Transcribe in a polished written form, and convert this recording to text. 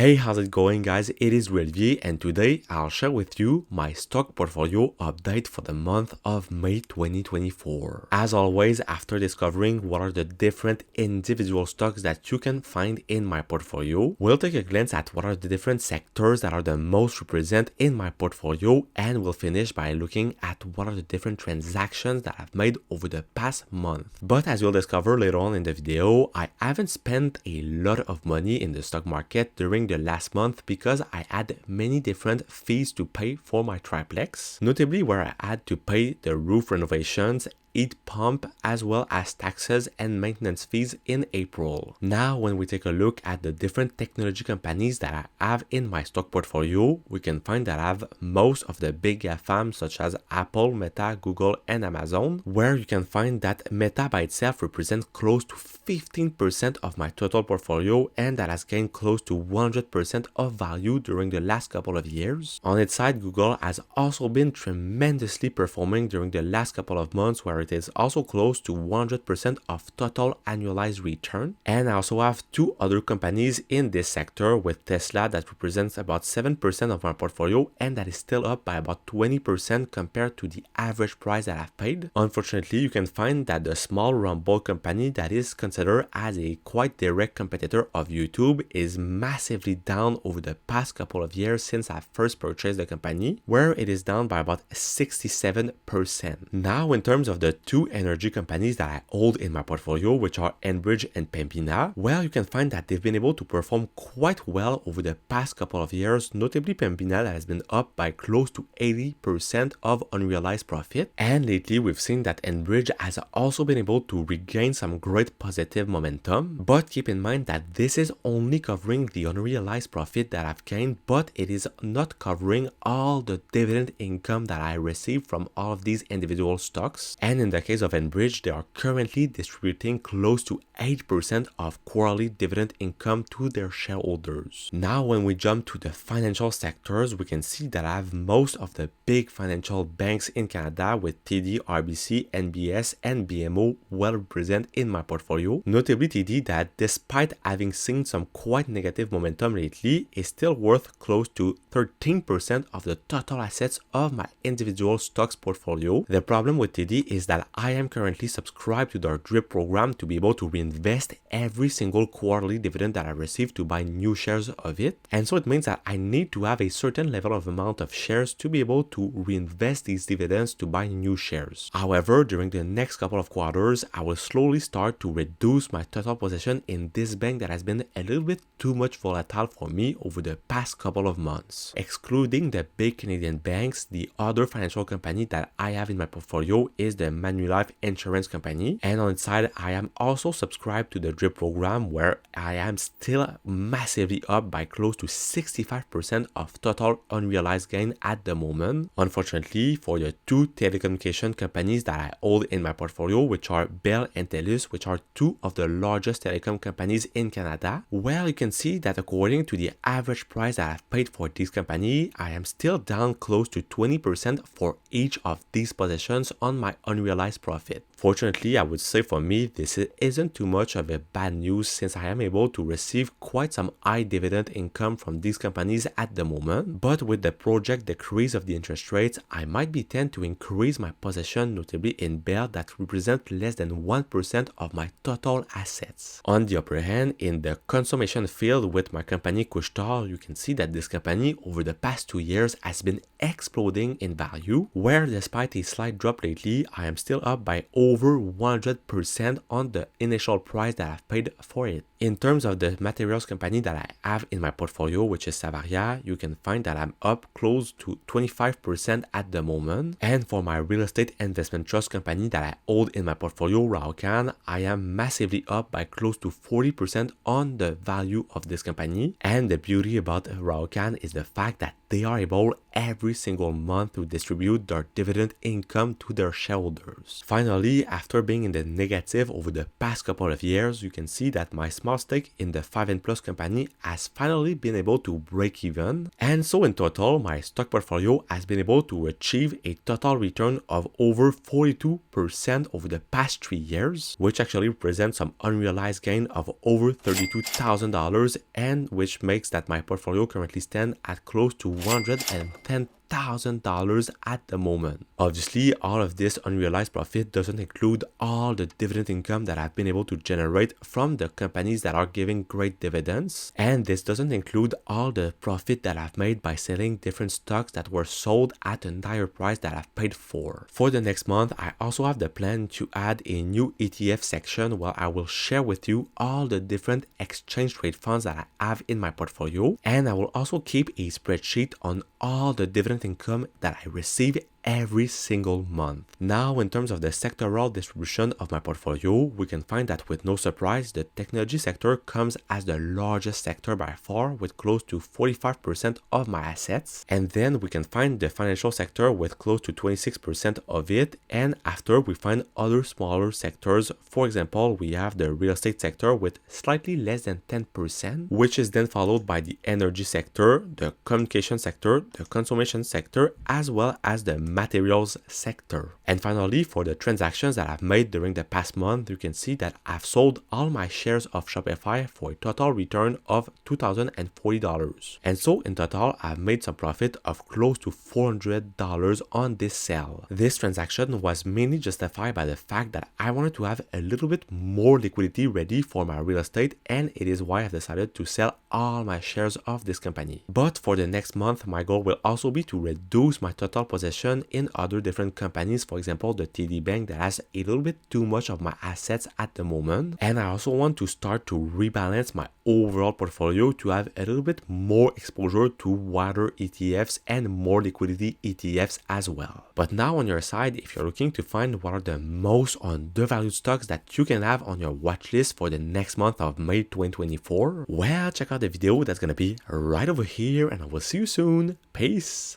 Hey, how's it going guys? It is Olivier and today I'll share with you my stock portfolio update for the month of May 2024. As always, after discovering what are the different individual stocks that you can find in my portfolio, we'll take a glance at what are the different sectors that are the most represented in my portfolio, and we'll finish by looking at what are the different transactions that I've made over the past month. But as you'll discover later on in the video, I haven't spent a lot of money in the stock market during the last month because I had many different fees to pay for my triplex, notably where I had to pay the roof renovations, heat pump, as well as taxes and maintenance fees in April. Now, when we take a look at the different technology companies that I have in my stock portfolio, we can find that I have most of the big GAFAM such as Apple, Meta, Google, and Amazon, where you can find that Meta by itself represents close to 15% of my total portfolio, and that has gained close to 100% of value during the last couple of years. On its side, Google has also been tremendously performing during the last couple of months, where it is also close to 100% of total annualized return. And I also have two other companies in this sector, with Tesla that represents about 7% of my portfolio and that is still up by about 20% compared to the average price that I've paid. Unfortunately, you can find that the small Rumble company that is considered as a quite direct competitor of YouTube is massively down over the past couple of years since I first purchased the company, where it is down by about 67%. Now, in terms of the two energy companies that I hold in my portfolio, which are Enbridge and Pembina, well, you can find that they've been able to perform quite well over the past couple of years, notably Pembina that has been up by close to 80% of unrealized profit. And lately, we've seen that Enbridge has also been able to regain some great positive momentum. But keep in mind that this is only covering the unrealized profit that I've gained, but it is not covering all the dividend income that I received from all of these individual stocks. And in the case of Enbridge, they are currently distributing close to 8% of quarterly dividend income to their shareholders. Now, when we jump to the financial sectors, we can see that I have most of the big financial banks in Canada, with TD, RBC, NBS, and BMO well represented in my portfolio. Notably TD, that despite having seen some quite negative momentum lately, is still worth close to 13% of the total assets of my individual stocks portfolio. The problem with TD is that I am currently subscribed to their DRIP program to be able to reinvest every single quarterly dividend that I receive to buy new shares of it. And so it means that I need to have a certain level of amount of shares to be able to reinvest these dividends to buy new shares. However, during the next couple of quarters, I will slowly start to reduce my total position in this bank that has been a little bit too much volatile for me over the past couple of months. Excluding the big Canadian banks, the other financial company that I have in my portfolio is the Manulife Insurance Company, and on its side I am also subscribed to the DRIP program, where I am still massively up by close to 65% of total unrealized gain at the moment. Unfortunately, for the two telecommunication companies that I hold in my portfolio, which are Bell and TELUS, which are two of the largest telecom companies in Canada, well, you can see that according to the average price that I've paid for this company, I am still down close to 20% for each of these positions on my unrealized profit. Fortunately, I would say for me, this isn't too much of a bad news, since I am able to receive quite some high dividend income from these companies at the moment. But with the project decrease of the interest rates, I might be tempted to increase my position, notably in Bell, that represent less than 1% of my total assets. On the other hand, in the consummation field with my company Couche-Tard, you can see that this company over the past 2 years has been exploding in value, where despite a slight drop lately, I am still up by over 100% on the initial price that I've paid for it. In terms of the materials company that I have in my portfolio, which is Savaria, you can find that I'm up close to 25% at the moment. And for my real estate investment trust company that I hold in my portfolio, Raucan, I am massively up by close to 40% on the value of this company. And the beauty about Raucan is the fact that they are able every single month to distribute their dividend income to their shareholders. Finally, after being in the negative over the past couple of years, you can see that my small small stake in the 5N Plus company has finally been able to break even. And so in total, my stock portfolio has been able to achieve a total return of over 42% over the past 3 years, which actually represents some unrealized gain of over $32,000, and which makes that my portfolio currently stand at close to $110,000 at the moment. Obviously, all of this unrealized profit doesn't include all the dividend income that I've been able to generate from the companies that are giving great dividends, and this doesn't include all the profit that I've made by selling different stocks that were sold at an higher price that I've paid for. For the next month, I also have the plan to add a new ETF section where I will share with you all the different exchange rate funds that I have in my portfolio, and I will also keep a spreadsheet on all the dividend income that I receive every single month. Now, in terms of the sectoral distribution of my portfolio, we can find that with no surprise, the technology sector comes as the largest sector by far with close to 45% of my assets. And then we can find the financial sector with close to 26% of it. And after, we find other smaller sectors. For example, we have the real estate sector with slightly less than 10%, which is then followed by the energy sector, the communication sector, the consumption sector, as well as the materials sector. And finally, for the transactions that I've made during the past month, you can see that I've sold all my shares of Shopify for a total return of $2,040. And so in total, I've made some profit of close to $400 on this sale. This transaction was mainly justified by the fact that I wanted to have a little bit more liquidity ready for my real estate, and it is why I've decided to sell all my shares of this company. But for the next month, my goal will also be to reduce my total position in other different companies, for example the TD Bank that has a little bit too much of my assets at the moment, and I also want to start to rebalance my overall portfolio to have a little bit more exposure to wider ETFs and more liquidity ETFs as well. But now on your side, if you're looking to find what are the most undervalued stocks that you can have on your watch list for the next month of May 2024, well, check out the video that's gonna be right over here, and I will see you soon. Peace.